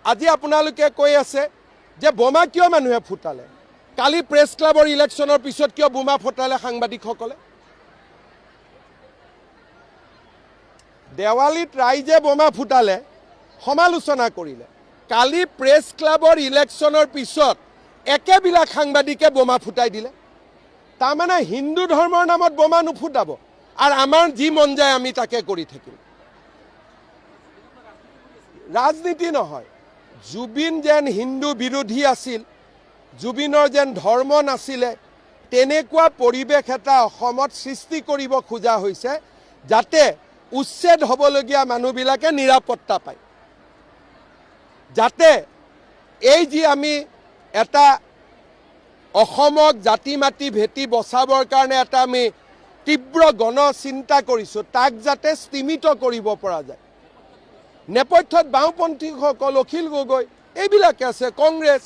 আজি আপোনালোকে কৈ আছে যে বোমা কিয় মানুহে ফুটালে, কালি প্ৰেছ ক্লাবৰ ইলেকশ্যনৰ পিছত কিয় বোমা ফুটালে সাংবাদিকসকলে? দেৱালীত ৰাইজে বোমা ফুটালে, সমালোচনা কৰিলে। কালি প্ৰেছ ক্লাবৰ ইলেকশ্যনৰ পিছত একেবিলাক সাংবাদিকে বোমা ফুটাই দিলে। তাৰমানে হিন্দু ধৰ্মৰ নামত বোমা নুফুটাব আৰু আমাৰ যি মন যায় আমি তাকে কৰি থাকিম। ৰাজনীতি নহয়, জুবিন যেন হিন্দু বিৰোধী আছিল, জুবিনৰ যেন ধৰ্ম নাছিলে, তেনেকুৱা পৰিৱেশ এটা অসমত সৃষ্টি কৰিব খোজা হৈছে যাতে উচ্ছেদ হ'বলগীয়া মানুহবিলাকে নিৰাপত্তা পায়, যাতে এই যি আমি এটা অসমক জাতি মাতি ভেটি বচাবৰ কাৰণে এটা আমি তীব্ৰ গণ চিন্তা কৰিছোঁ, তাক যাতে স্তিমিত কৰিব পৰা যায়। নেপথ্যত বাওঁপন্থীসকল, অখিল গগৈ এইবিলাকে আছে, কংগ্ৰেছ।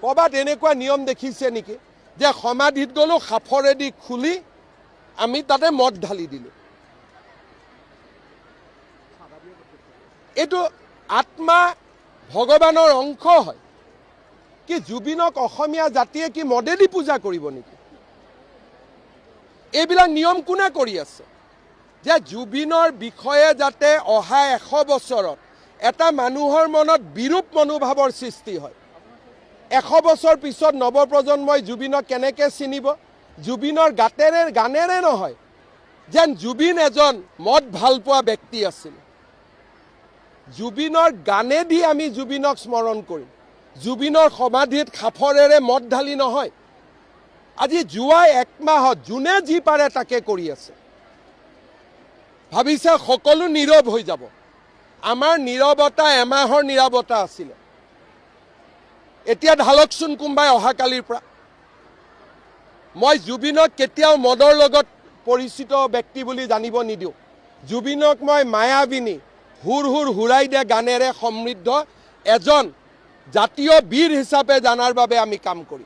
ক'ৰবাত এনেকুৱা নিয়ম দেখিছে নেকি যে সমাধিত গ'লোঁ, সাফৰেদি খুলি আমি তাতে মদ ঢালি দিলোঁ? এইটো আত্মা ভগৱানৰ অংশ হয়। কি জুবিনক অসমীয়া জাতিয়ে কি মদেদি পূজা কৰিব নেকি? এইবিলাক নিয়ম কোনে কৰি আছে যে জুবিনৰ বিষয়ে যাতে অহা 100 বছৰত এটা মানুহৰ মনত বিৰূপ মনোভাৱৰ সৃষ্টি হয়? 100 বছৰ পিছত নৱপ্ৰজন্মই জুবিনক কেনেকৈ চিনিব? জুবিনৰ গানেৰে নহয়, যেন জুবিন এজন মদ ভাল পোৱা ব্যক্তি আছিল। জুবিনৰ গানেদি আমি জুবিনক স্মৰণ কৰিম, জুবিনৰ সমাধিত সাফৰেৰে মদ ঢালি নহয়। আজি যোৱা 1 মাহত যোনে যি পাৰে তাকে কৰি আছে। ভাবিছে সকলো নীৰৱ হৈ যাব। আমাৰ নীৰৱতা এমাহৰ নীৰৱতা আছিলে, এতিয়া ঢালকচোন কোনোবাই অহাকালিৰ পৰা। মই জুবিনক কেতিয়াও মদৰ লগত পৰিচিত ব্যক্তি বুলি জানিব নিদিওঁ। জুবিনক মই মায়াবিনী, হুৰ হুৰ হুৰাই দিয়া গানেৰে সমৃদ্ধ এজন জাতীয় বীৰ হিচাপে জানাৰ বাবে আমি কাম কৰিম।